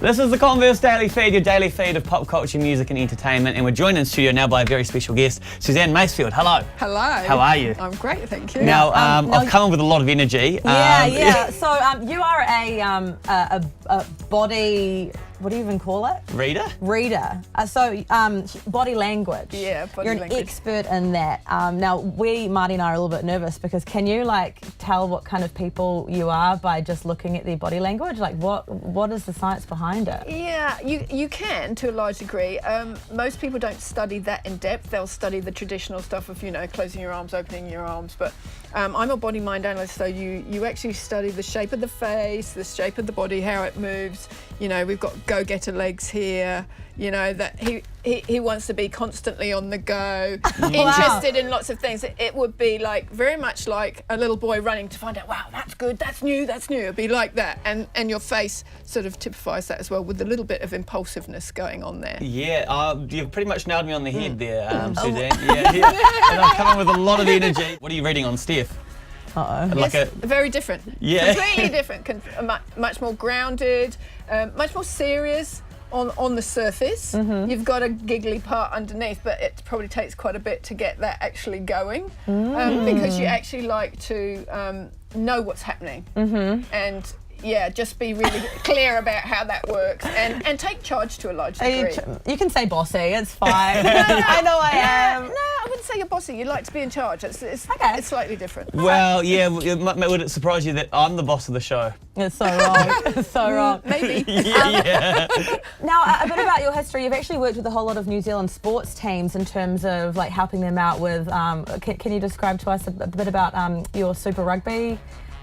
This is the Converse Daily Feed, your daily feed of pop culture, music and entertainment, and we're joined in studio now by a very special guest, Suzanne Masefield. Hello. Hello. How are you? I'm great, thank you. Now, I've come in with a lot of energy. Yeah. So you are a body, what do you even call it? Reader? Reader. Body language. Yeah, body You're language. an expert in that. Now, Marty and I are a little bit nervous because can you tell what kind of people you are by just looking at their body language? Like what is the science behind it? Yeah, you can to a large degree. Most people don't study that in depth. They'll study the traditional stuff of, closing your arms, opening your arms. But I'm a Body Mind Analyst, so you actually study the shape of the face, the shape of the body, how it moves. We've got go-getter legs here. That he wants to be constantly on the go, interested in lots of things. It would be very much like a little boy running to find out, wow, that's good, that's new. It'd be like that, and your face sort of typifies that as well, with a little bit of impulsiveness going on there. Yeah, you've pretty much nailed me on the head there, Suzanne. Yeah. And I've come in with a lot of energy. What are you reading on, Steph? Yes, very different. Yeah. Completely different. Much more grounded, much more serious on the surface. You've got a giggly part underneath, but it probably takes quite a bit to get that actually going, because you actually like to know what's happening and just be really clear about how that works and take charge to a large degree. You can say bossy, it's fine. I know I am. No, I wouldn't say you're bossy. You like to be in charge. It's slightly different. Well, yeah, would it surprise you that I'm the boss of the show? It's so wrong. It's so wrong. Maybe. Yeah. Now, a bit about your history. You've actually worked with a whole lot of New Zealand sports teams in terms of helping them out with. Can you describe to us a bit about your Super Rugby?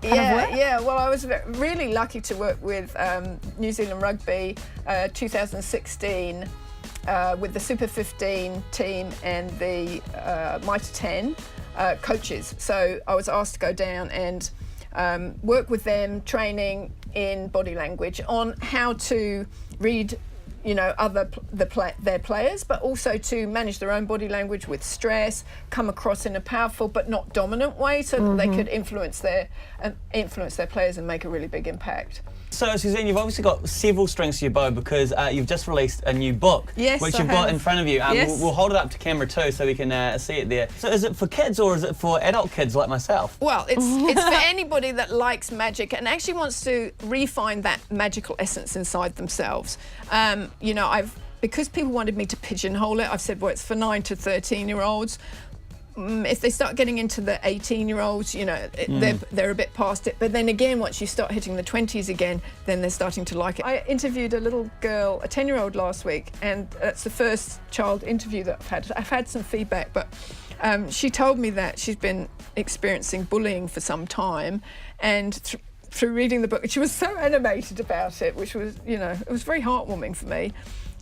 Well, I was really lucky to work with New Zealand Rugby 2016 with the Super 15 team and the Mitre 10 coaches. So I was asked to go down and work with them, training in body language on how to read their players, but also to manage their own body language with stress, come across in a powerful but not dominant way, so that they could influence their players and make a really big impact. So, Suzanne, you've obviously got several strings to your bow because you've just released a new book, which you've got in front of you. Yes. We'll hold it up to camera too so we can see it there. So is it for kids or is it for adult kids like myself? Well, it's for anybody that likes magic and actually wants to refine that magical essence inside themselves. Because people wanted me to pigeonhole it, I've said, well, it's for 9 to 13-year-olds. If they start getting into the 18-year-olds, they're a bit past it. But then again, once you start hitting the 20s again, then they're starting to like it. I interviewed a little girl, a 10-year-old last week, and that's the first child interview that I've had. I've had some feedback, but she told me that she's been experiencing bullying for some time, and through reading the book, she was so animated about it, which was, it was very heartwarming for me.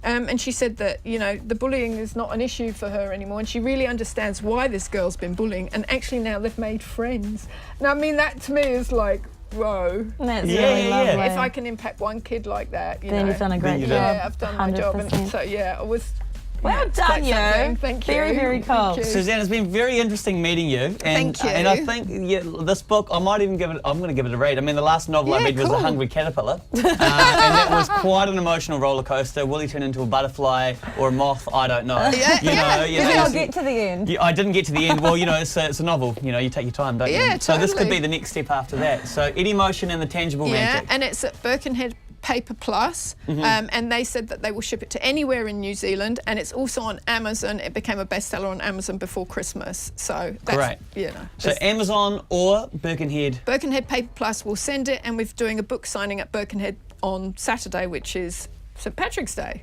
And she said that, the bullying is not an issue for her anymore, and she really understands why this girl's been bullying, and actually now they've made friends. Now, I mean, that to me is like, whoa. That's really lovely. If I can impact one kid like that, then you've done a great job. Yeah, I've done my job. And so, I was... Well done, you. Thank you. Very, very cool. Suzanne, it's been very interesting meeting you. And, Thank you. And I think this book, I'm going to give it a read. I mean, the last novel I read was The Hungry Caterpillar. And that was quite an emotional roller coaster. Will he turn into a butterfly or a moth? I don't know. Did you get to the end? I didn't get to the end. Well, it's a novel. You take your time, don't you? Yeah, So this could totally. be the next step after that. So Eddie Motion and the Tangible Magic. Yeah, and it's at Birkenhead Paper Plus, and they said that they will ship it to anywhere in New Zealand, and it's also on Amazon. It became a bestseller on Amazon before Christmas, so that's, great. So Amazon or Birkenhead? Birkenhead Paper Plus will send it, and we're doing a book signing at Birkenhead on Saturday, which is St Patrick's Day.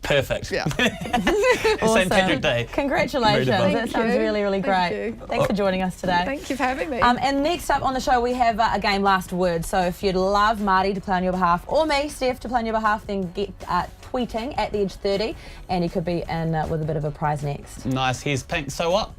Perfect. Yeah. St Patrick's Day. Congratulations. That sounds really, really great. Thanks for joining us today. Thank you for having me. And next up on the show, we have a game, Last Word. So if you'd love Marty to play on your behalf, or me, Steph, to play on your behalf, then get tweeting at the Edge 30, and you could be in with a bit of a prize next. Nice. Here's Pink. So what?